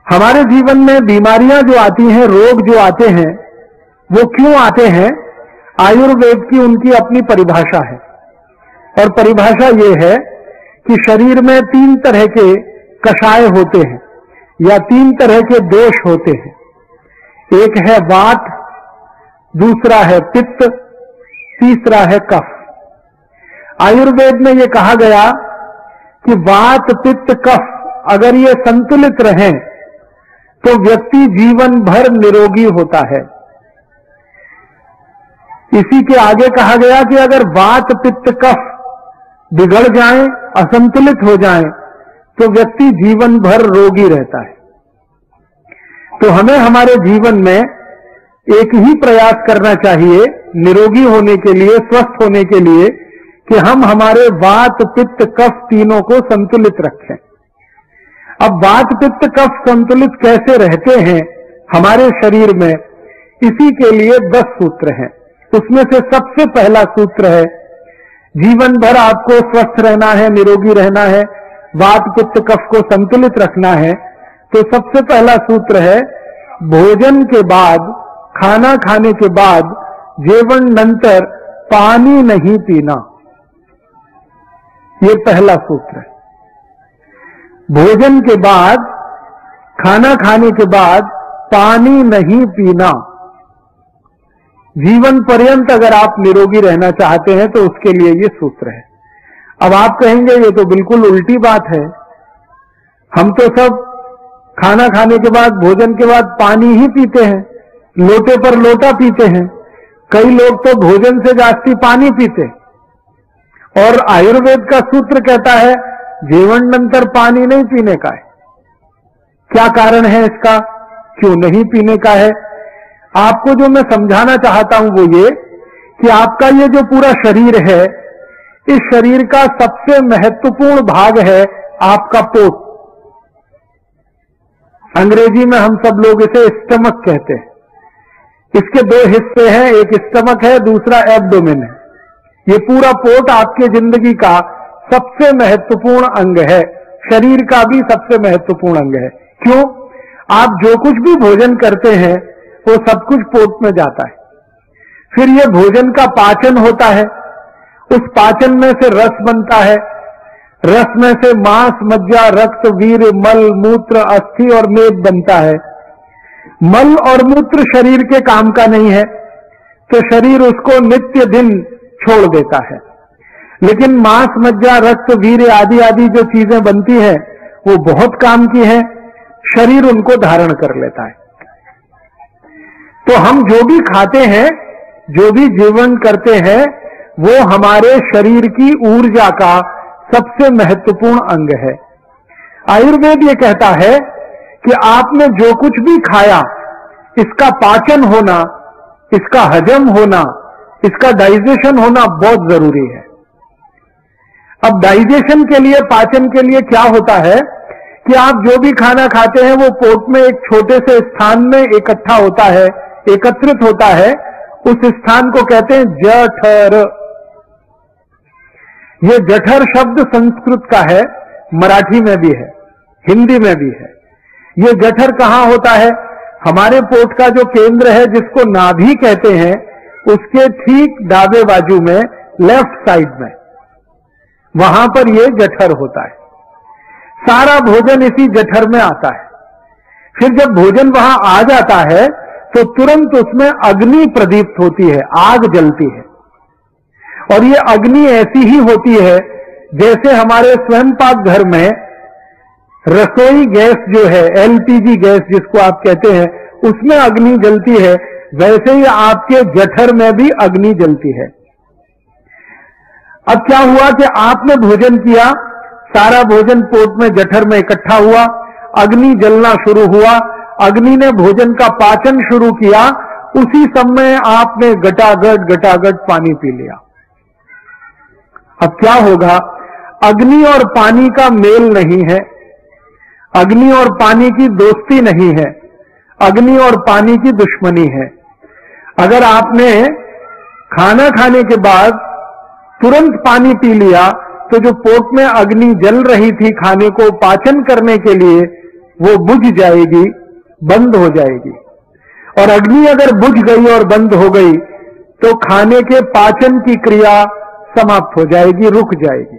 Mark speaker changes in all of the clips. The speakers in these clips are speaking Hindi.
Speaker 1: हमारे जीवन में बीमारियां जो आती हैं, रोग जो आते हैं, वो क्यों आते हैं? आयुर्वेद की उनकी अपनी परिभाषा है, और परिभाषा ये है कि शरीर में 3 तरह के कषाय होते हैं या 3 तरह के दोष होते हैं। एक है वात, दूसरा है पित्त, तीसरा है कफ। आयुर्वेद में ये कहा गया कि वात, पित्त, कफ अगर ये संतुलित रहें तो व्यक्ति जीवन भर निरोगी होता है। इसी के आगे कहा गया कि अगर वात, पित्त, कफ बिगड़ जाएं, असंतुलित हो जाएं, तो व्यक्ति जीवन भर रोगी रहता है। तो हमें हमारे जीवन में एक ही प्रयास करना चाहिए निरोगी होने के लिए, स्वस्थ होने के लिए, कि हम हमारे वात, पित्त, कफ तीनों को संतुलित रखें। अब वात, पित्त, कफ संतुलित कैसे रहते हैं हमारे शरीर में, इसी के लिए 10 सूत्र हैं। उसमें से सबसे पहला सूत्र है, जीवन भर आपको स्वस्थ रहना है, निरोगी रहना है, वात, पित्त, कफ को संतुलित रखना है, तो सबसे पहला सूत्र है, भोजन के बाद, खाना खाने के बाद, जेवण नंतर पानी नहीं पीना। ये पहला सूत्र है। भोजन के बाद, खाना खाने के बाद पानी नहीं पीना। जीवन पर्यंत अगर आप निरोगी रहना चाहते हैं तो उसके लिए ये सूत्र है। अब आप कहेंगे ये तो बिल्कुल उल्टी बात है, हम तो सब खाना खाने के बाद, भोजन के बाद पानी ही पीते हैं, लोटे पर लोटा पीते हैं। कई लोग तो भोजन से जास्ती पानी पीते, और आयुर्वेद का सूत्र कहता है जेवण नंतर पानी नहीं पीने का है। क्या कारण है इसका, क्यों नहीं पीने का है? आपको जो मैं समझाना चाहता हूं वो ये कि आपका ये जो पूरा शरीर है, इस शरीर का सबसे महत्वपूर्ण भाग है आपका पोट। अंग्रेजी में हम सब लोग इसे स्टमक कहते हैं। इसके 2 हिस्से हैं, एक स्टमक है, दूसरा एब्डोमेन है। ये पूरा पोट आपके जिंदगी का सबसे महत्वपूर्ण अंग है, शरीर का भी सबसे महत्वपूर्ण अंग है। क्यों? आप जो कुछ भी भोजन करते हैं वो सब कुछ पोट में जाता है। फिर ये भोजन का पाचन होता है, उस पाचन में से रस बनता है, रस में से मांस, मज्जा, रक्त, वीर, मल, मूत्र, अस्थि और मेद बनता है। मल और मूत्र शरीर के काम का नहीं है, तो शरीर उसको नित्य दिन छोड़ देता है। लेकिन मांस, मज्जा, रक्त, वीर आदि आदि जो चीजें बनती हैं वो बहुत काम की हैं, शरीर उनको धारण कर लेता है। तो हम जो भी खाते हैं, जो भी जीवन करते हैं, वो हमारे शरीर की ऊर्जा का सबसे महत्वपूर्ण अंग है। आयुर्वेद ये कहता है कि आपने जो कुछ भी खाया, इसका पाचन होना, इसका हजम होना, इसका डाइजेशन होना बहुत जरूरी है। अब डाइजेशन के लिए, पाचन के लिए क्या होता है कि आप जो भी खाना खाते हैं वो पोट में एक छोटे से स्थान में इकट्ठा होता है, एकत्रित होता है। उस स्थान को कहते हैं जठर। ये जठर शब्द संस्कृत का है, मराठी में भी है, हिंदी में भी है। ये जठर कहां होता है? हमारे पोट का जो केंद्र है, जिसको नाभि कहते हैं, उसके ठीक दावे बाजू में, लेफ्ट साइड में, वहां पर ये जठर होता है। सारा भोजन इसी जठर में आता है। फिर जब भोजन वहां आ जाता है तो तुरंत उसमें अग्नि प्रदीप्त होती है, आग जलती है। और ये अग्नि ऐसी ही होती है जैसे हमारे स्वयं पाक घर में रसोई गैस जो है, एलपीजी गैस जिसको आप कहते हैं, उसमें अग्नि जलती है, वैसे ही आपके जठर में भी अग्नि जलती है। अब क्या हुआ कि आपने भोजन किया, सारा भोजन पोट में, जठर में इकट्ठा हुआ, अग्नि जलना शुरू हुआ, अग्नि ने भोजन का पाचन शुरू किया, उसी समय आपने गटागट पानी पी लिया। अब क्या होगा? अग्नि और पानी का मेल नहीं है, अग्नि और पानी की दोस्ती नहीं है, अग्नि और पानी की दुश्मनी है। अगर आपने खाना खाने के बाद तुरंत पानी पी लिया, तो जो पोट में अग्नि जल रही थी खाने को पाचन करने के लिए, वो बुझ जाएगी, बंद हो जाएगी। और अग्नि अगर बुझ गई और बंद हो गई तो खाने के पाचन की क्रिया समाप्त हो जाएगी, रुक जाएगी।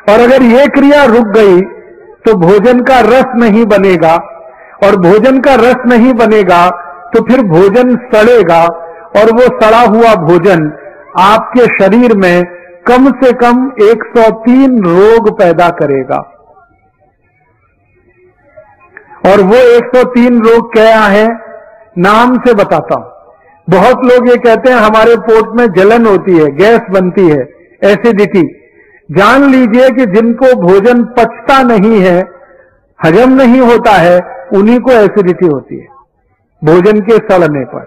Speaker 1: और अगर ये क्रिया रुक गई तो भोजन का रस नहीं बनेगा, और भोजन का रस नहीं बनेगा तो फिर भोजन सड़ेगा, और वो सड़ा हुआ भोजन आपके शरीर में कम से कम 103 रोग पैदा करेगा। और वो 103 रोग क्या है, नाम से बताता हूं। बहुत लोग ये कहते हैं हमारे पेट में जलन होती है, गैस बनती है, एसिडिटी। जान लीजिए कि जिनको भोजन पचता नहीं है, हजम नहीं होता है, उन्हीं को एसिडिटी होती है भोजन के सड़ने पर।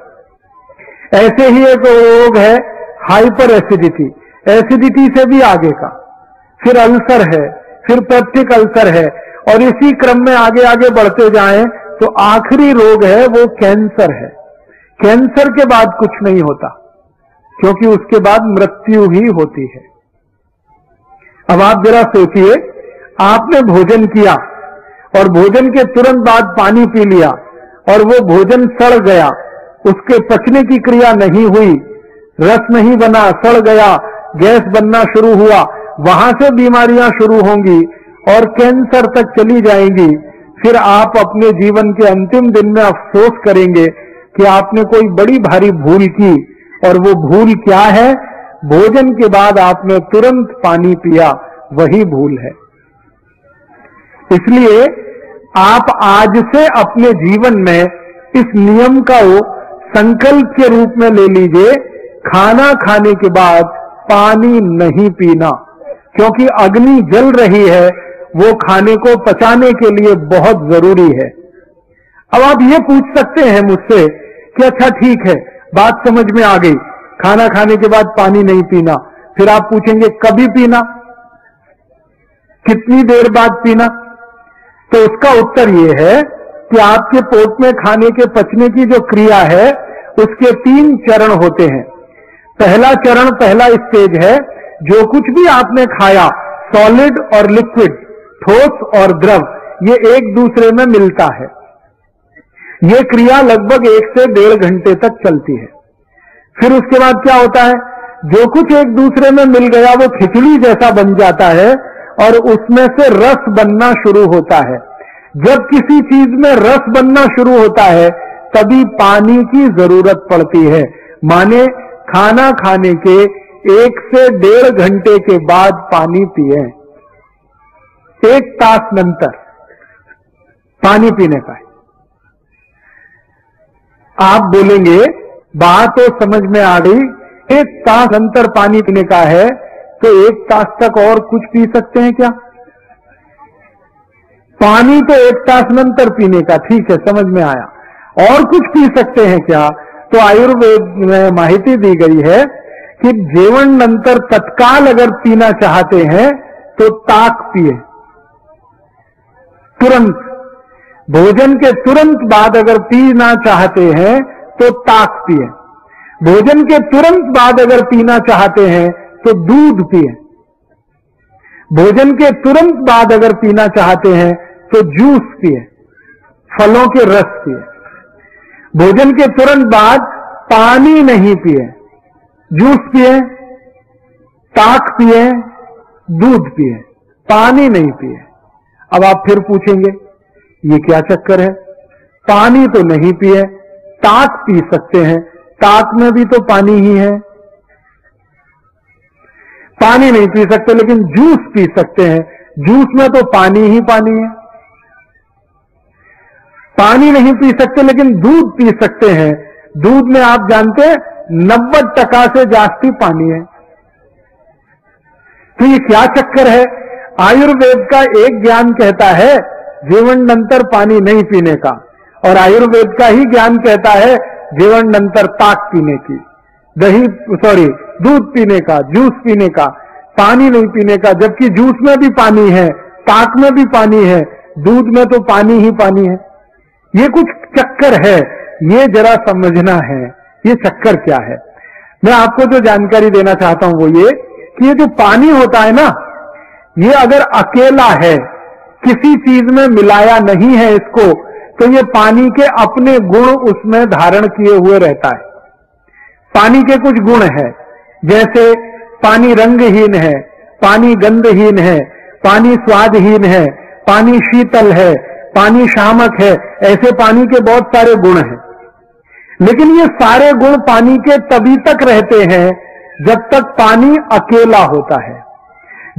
Speaker 1: ऐसे ही एक रोग है हाइपर एसिडिटी, एसिडिटी से भी आगे का, फिर अल्सर है, फिर पेप्टिक अल्सर है, और इसी क्रम में आगे आगे बढ़ते जाएं तो आखिरी रोग है वो कैंसर है। कैंसर के बाद कुछ नहीं होता, क्योंकि उसके बाद मृत्यु ही होती है। अब आप जरा सोचिए, आपने भोजन किया और भोजन के तुरंत बाद पानी पी लिया और वो भोजन सड़ गया, उसके पचने की क्रिया नहीं हुई, रस नहीं बना, सड़ गया, गैस बनना शुरू हुआ, वहां से बीमारियां शुरू होंगी और कैंसर तक चली जाएंगी। फिर आप अपने जीवन के अंतिम दिन में अफसोस करेंगे कि आपने कोई बड़ी भारी भूल की। और वो भूल क्या है? भोजन के बाद आपने तुरंत पानी पिया, वही भूल है। इसलिए आप आज से अपने जीवन में इस नियम का संकल्प के रूप में ले लीजिए, खाना खाने के बाद पानी नहीं पीना, क्योंकि अग्नि जल रही है, वो खाने को पचाने के लिए बहुत जरूरी है। अब आप ये पूछ सकते हैं मुझसे कि अच्छा ठीक है, बात समझ में आ गई, खाना खाने के बाद पानी नहीं पीना। फिर आप पूछेंगे कभी पीना, कितनी देर बाद पीना? तो उसका उत्तर यह है कि आपके पेट में खाने के पचने की जो क्रिया है उसके 3 चरण होते हैं। पहला चरण, पहला स्टेज है, जो कुछ भी आपने खाया, सॉलिड और लिक्विड, ठोस और द्रव, ये एक दूसरे में मिलता है। ये क्रिया लगभग 1 से 1.5 घंटे तक चलती है। फिर उसके बाद क्या होता है? जो कुछ एक दूसरे में मिल गया वो खिचड़ी जैसा बन जाता है और उसमें से रस बनना शुरू होता है। जब किसी चीज में रस बनना शुरू होता है तभी पानी की जरूरत पड़ती है। माने खाना खाने के 1 से 1.5 घंटे के बाद पानी पिए, 1 तास नंतर पानी पीने का है। आप बोलेंगे बात तो समझ में आ गई, 1 तास अंतर पानी पीने का है, तो 1 तास तक और कुछ पी सकते हैं क्या? पानी तो 1 तास नंतर पीने का, ठीक है, समझ में आया। और कुछ पी सकते हैं क्या? तो आयुर्वेद में माहिती दी गई है कि जेवण नंतर तत्काल अगर पीना चाहते हैं तो ताक पिए, तुरंत। भोजन के तुरंत बाद अगर पीना चाहते हैं तो ताक पिए। भोजन के तुरंत बाद अगर पीना चाहते हैं तो दूध पिए। भोजन के तुरंत बाद अगर पीना चाहते हैं तो जूस पिए, फलों के रस पिए। भोजन के तुरंत बाद पानी नहीं पिए, जूस पिए, ताक पिए, दूध पिए, पानी नहीं पिए। अब आप फिर पूछेंगे ये क्या चक्कर है? पानी तो नहीं पिए, ताक पी सकते हैं, ताक में भी तो पानी ही है। पानी नहीं पी सकते लेकिन जूस पी सकते हैं, जूस में तो पानी ही पानी है। पानी नहीं पी सकते लेकिन दूध पी सकते हैं, दूध में आप जानते हैं 90% से जास्ती पानी है। तो ये क्या चक्कर है? आयुर्वेद का एक ज्ञान कहता है जीवन नंतर पानी नहीं पीने का, और आयुर्वेद का ही ज्ञान कहता है जीवन नंतर ताक पीने की, दूध पीने का, जूस पीने का, पानी नहीं पीने का। जबकि जूस में भी पानी है, ताक में भी पानी है, दूध में तो पानी ही पानी है। ये कुछ चक्कर है, ये जरा समझना है ये चक्कर क्या है। मैं आपको जो जानकारी देना चाहता हूं वो ये कि ये जो पानी होता है ना, ये अगर अकेला है किसी चीज में मिलाया नहीं है इसको, तो ये पानी के अपने गुण उसमें धारण किए हुए रहता है। पानी के कुछ गुण है, जैसे पानी रंगहीन है, पानी गंधहीन है, पानी स्वादहीन है, पानी शीतल है, पानी शामक है, ऐसे पानी के बहुत सारे गुण हैं। लेकिन ये सारे गुण पानी के तभी तक रहते हैं जब तक पानी अकेला होता है।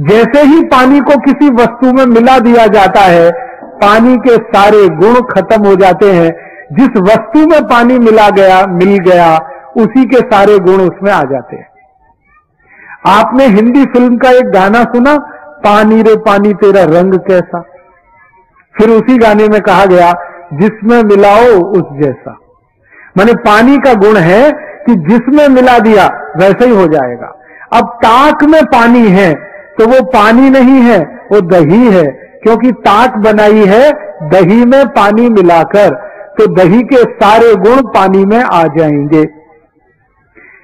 Speaker 1: जैसे ही पानी को किसी वस्तु में मिला दिया जाता है, पानी के सारे गुण खत्म हो जाते हैं। जिस वस्तु में पानी मिल गया उसी के सारे गुण उसमें आ जाते हैं। आपने हिंदी फिल्म का एक गाना सुना, पानी रे पानी तेरा रंग कैसा। फिर उसी गाने में कहा गया जिसमें मिलाओ उस जैसा। माने पानी का गुण है कि जिसमें मिला दिया वैसे ही हो जाएगा। अब ताक में पानी है तो वो पानी नहीं है, वो दही है, क्योंकि ताक बनाई है दही में पानी मिलाकर, तो दही के सारे गुण पानी में आ जाएंगे।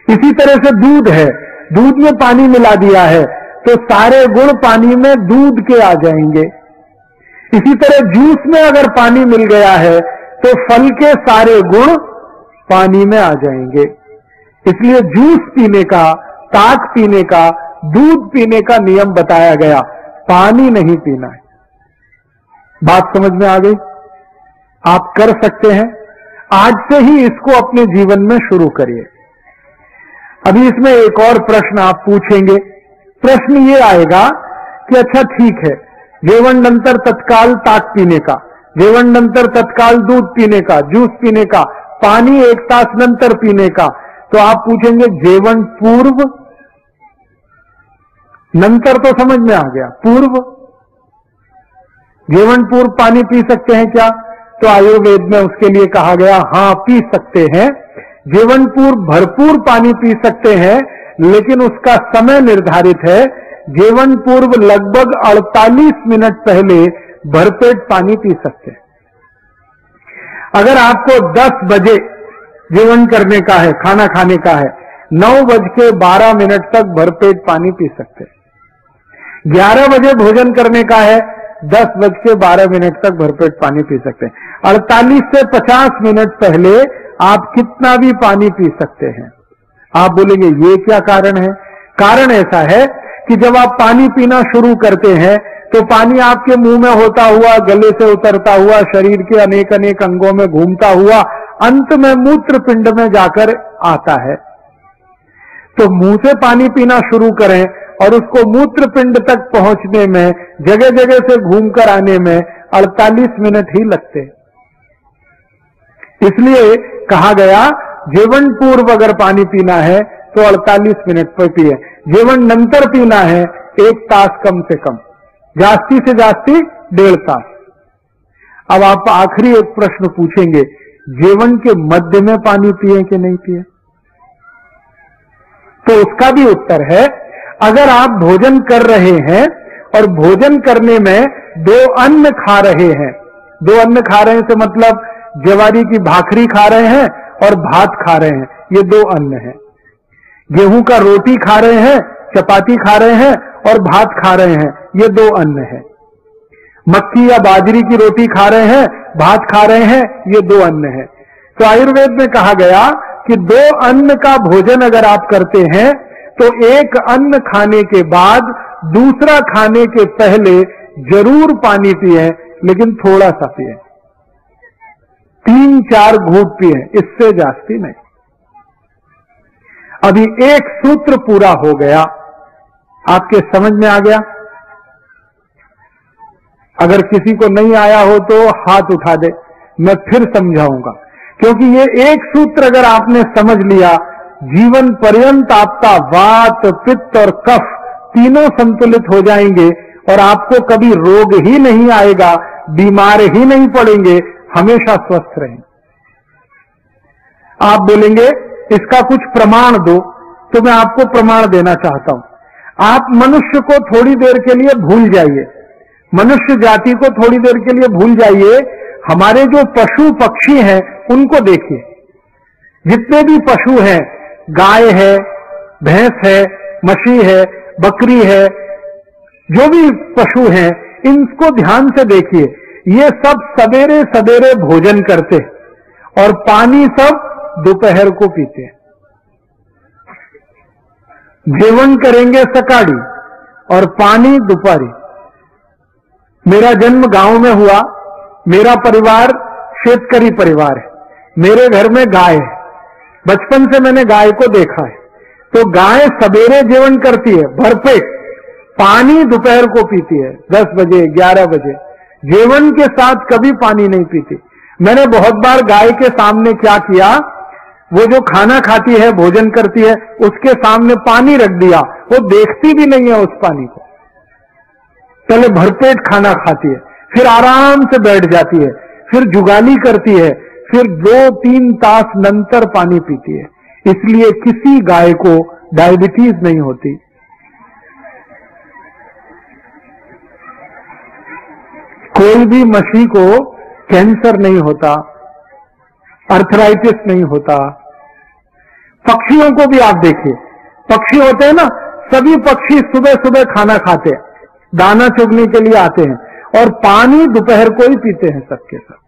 Speaker 1: इसी तरह से दूध है, दूध में पानी मिला दिया है तो सारे गुण पानी में दूध के आ जाएंगे। इसी तरह जूस में अगर पानी मिल गया है तो फल के सारे गुण पानी में आ जाएंगे। इसलिए जूस पीने का, ताक पीने का, दूध पीने का नियम बताया गया, पानी नहीं पीना है। बात समझ में आ गई? आप कर सकते हैं, आज से ही इसको अपने जीवन में शुरू करिए। अभी इसमें एक और प्रश्न आप पूछेंगे। प्रश्न ये आएगा कि अच्छा ठीक है, जेवण नंतर तत्काल ताक पीने का, जेवण नंतर तत्काल दूध पीने का, जूस पीने का, पानी 1 तास नंतर पीने का, तो आप पूछेंगे जेवण पूर्व? नंतर तो समझ में आ गया, पूर्व? जेवण पूर्व पानी पी सकते हैं क्या? तो आयुर्वेद में उसके लिए कहा गया हां पी सकते हैं। जेवण पूर्व भरपूर पानी पी सकते हैं, लेकिन उसका समय निर्धारित है। जेवण पूर्व लगभग 48 मिनट पहले भरपेट पानी पी सकते हैं। अगर आपको 10 बजे जेवण करने का है, खाना खाने का है, 9:12 तक भरपेट पानी पी सकते हैं। 11 बजे भोजन करने का है, 10:12 तक भरपेट पानी पी सकते हैं। 48 से 50 मिनट पहले आप कितना भी पानी पी सकते हैं। आप बोलेंगे ये क्या कारण है? कारण ऐसा है कि जब आप पानी पीना शुरू करते हैं तो पानी आपके मुंह में होता हुआ, गले से उतरता हुआ, शरीर के अनेक अनेक अंगों में घूमता हुआ अंत में मूत्र पिंड में जाकर आता है। तो मुंह से पानी पीना शुरू करें और उसको मूत्र पिंड तक पहुंचने में, जगह जगह से घूमकर आने में 48 मिनट ही लगते हैं। इसलिए कहा गया जेवण पूर्व अगर पानी पीना है तो 48 मिनट पर पिए। जेवण नंतर पीना है 1 तास कम से कम, जास्ती से जास्ती 1.5 तास। अब आप आखिरी एक प्रश्न पूछेंगे, जेवण के मध्य में पानी पिए कि नहीं पिए? तो उसका भी उत्तर है, अगर आप भोजन कर रहे हैं और भोजन करने में 2 अन्न खा रहे हैं, 2 अन्न खा रहे हैं से मतलब ज्वारी की भाखरी खा रहे हैं और भात खा रहे हैं, ये 2 अन्न हैं। गेहूं का रोटी खा रहे हैं, चपाती खा रहे हैं और भात खा रहे हैं, ये 2 अन्न हैं। मक्की या बाजरी की रोटी खा रहे हैं, भात खा रहे हैं, ये 2 अन्न हैं। तो आयुर्वेद में कहा गया कि 2 अन्न का भोजन अगर आप करते हैं तो एक अन्न खाने के बाद दूसरा खाने के पहले जरूर पानी पिए, लेकिन थोड़ा सा पिए, 3-4 घूंट पिए, इससे जास्ती नहीं। अभी एक सूत्र पूरा हो गया, आपके समझ में आ गया? अगर किसी को नहीं आया हो तो हाथ उठा दे, मैं फिर समझाऊंगा, क्योंकि ये एक सूत्र अगर आपने समझ लिया, जीवन पर्यंत आपका वात, पित्त और कफ तीनों संतुलित हो जाएंगे और आपको कभी रोग ही नहीं आएगा, बीमार ही नहीं पड़ेंगे, हमेशा स्वस्थ रहेंगे। आप बोलेंगे इसका कुछ प्रमाण दो, तो मैं आपको प्रमाण देना चाहता हूं। आप मनुष्य को थोड़ी देर के लिए भूल जाइए, मनुष्य जाति को थोड़ी देर के लिए भूल जाइए, हमारे जो पशु पक्षी हैं उनको देखिए। जितने भी पशु हैं, गाय है, भैंस है, मछली है, बकरी है, जो भी पशु हैं, इनको ध्यान से देखिए, ये सब सवेरे सवेरे भोजन करते और पानी सब दोपहर को पीते। जेवण करेंगे सकाळी और पानी दोपहरी। मेरा जन्म गांव में हुआ, मेरा परिवार शेतकरी परिवार है, मेरे घर में गाय है, बचपन से मैंने गाय को देखा है। तो गाय सवेरे जेवण करती है भरपेट, पानी दोपहर को पीती है 10 बजे 11 बजे, जेवण के साथ कभी पानी नहीं पीती। मैंने बहुत बार गाय के सामने क्या किया, वो जो खाना खाती है भोजन करती है उसके सामने पानी रख दिया, वो देखती भी नहीं है उस पानी को। पहले भरपेट खाना खाती है, फिर आराम से बैठ जाती है, फिर जुगाली करती है, फिर 2-3 तास नंतर पानी पीती है। इसलिए किसी गाय को डायबिटीज नहीं होती। कोई भी मछली को कैंसर नहीं होता, अर्थराइटिस नहीं होता। पक्षियों को भी आप देखिए, पक्षी होते हैं ना, सभी पक्षी सुबह सुबह खाना खाते हैं, दाना चुगने के लिए आते हैं और पानी दोपहर को ही पीते हैं सबके सब।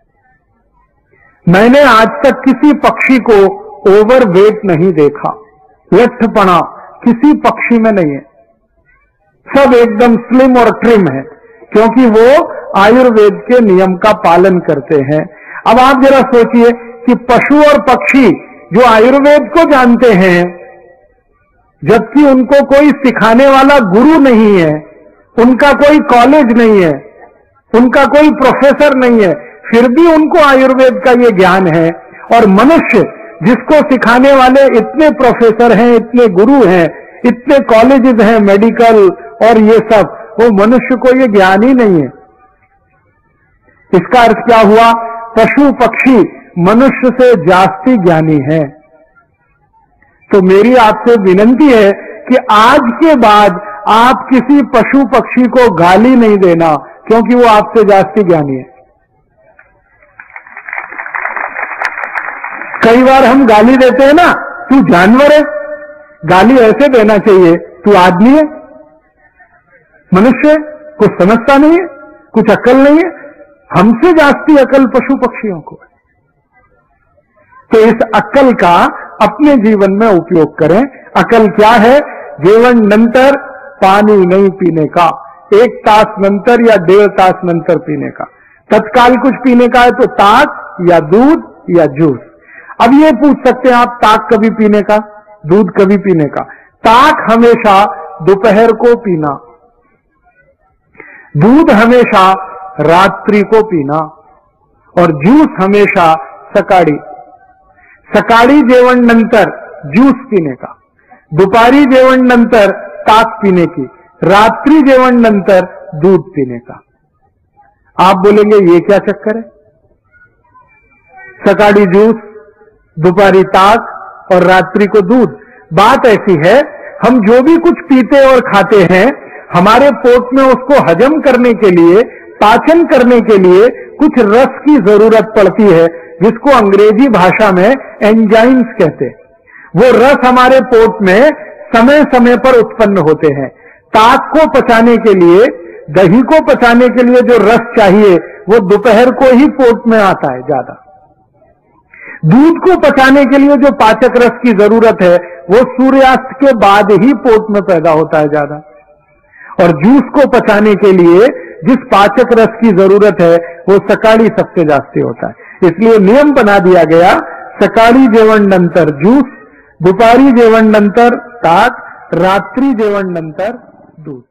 Speaker 1: मैंने आज तक किसी पक्षी को ओवरवेट नहीं देखा, लट्ठपना किसी पक्षी में नहीं है, सब एकदम स्लिम और ट्रिम है, क्योंकि वो आयुर्वेद के नियम का पालन करते हैं। अब आप जरा सोचिए कि पशु और पक्षी जो आयुर्वेद को जानते हैं, जबकि उनको कोई सिखाने वाला गुरु नहीं है, उनका कोई कॉलेज नहीं है, उनका कोई प्रोफेसर नहीं है, फिर भी उनको आयुर्वेद का ये ज्ञान है। और मनुष्य जिसको सिखाने वाले इतने प्रोफेसर हैं, इतने गुरु हैं, इतने कॉलेजेस हैं मेडिकल और ये सब, वो मनुष्य को ये ज्ञान ही नहीं है। इसका अर्थ क्या हुआ, पशु पक्षी मनुष्य से जास्ती ज्ञानी है। तो मेरी आपसे विनंती है कि आज के बाद आप किसी पशु पक्षी को गाली नहीं देना, क्योंकि वो आपसे जास्ती ज्ञानी है। कई बार हम गाली देते हैं ना, तू जानवर है, गाली ऐसे देना चाहिए, तू आदमी है, मनुष्य है, कुछ समझता नहीं है, कुछ अकल नहीं है। हमसे जास्ती अकल पशु पक्षियों को है। तो इस अकल का अपने जीवन में उपयोग करें। अकल क्या है, जेवण नंतर पानी नहीं पीने का, 1 तास नंतर या 1.5 तास नंतर पीने का। तत्काल कुछ पीने का है तो ताक या दूध या जूस। अब ये पूछ सकते हैं आप, ताक कभी पीने का, दूध कभी पीने का? ताक हमेशा दोपहर को पीना, दूध हमेशा रात्रि को पीना और जूस हमेशा सकाळी। सकाळी जेवण नंतर जूस पीने का, दुपारी जेवण नंतर ताक पीने की, रात्रि जेवण नंतर दूध पीने का। आप बोलेंगे ये क्या चक्कर है, सकाळी जूस, दोपहरी ताक और रात्रि को दूध? बात ऐसी है, हम जो भी कुछ पीते और खाते हैं, हमारे पेट में उसको हजम करने के लिए, पाचन करने के लिए कुछ रस की जरूरत पड़ती है, जिसको अंग्रेजी भाषा में एंजाइम्स कहते हैं। वो रस हमारे पेट में समय समय पर उत्पन्न होते हैं। ताक को पचाने के लिए, दही को पचाने के लिए जो रस चाहिए वो दोपहर को ही पेट में आता है ज्यादा। दूध को पचाने के लिए जो पाचक रस की जरूरत है वो सूर्यास्त के बाद ही पेट में पैदा होता है ज्यादा। और जूस को पचाने के लिए जिस पाचक रस की जरूरत है वो सकाळी सबसे जास्ती होता है। इसलिए नियम बना दिया गया, सकाळी जेवण नंतर जूस, दुपारी जेवण नंतर ताक, रात्रि जेवण नंतर दूध।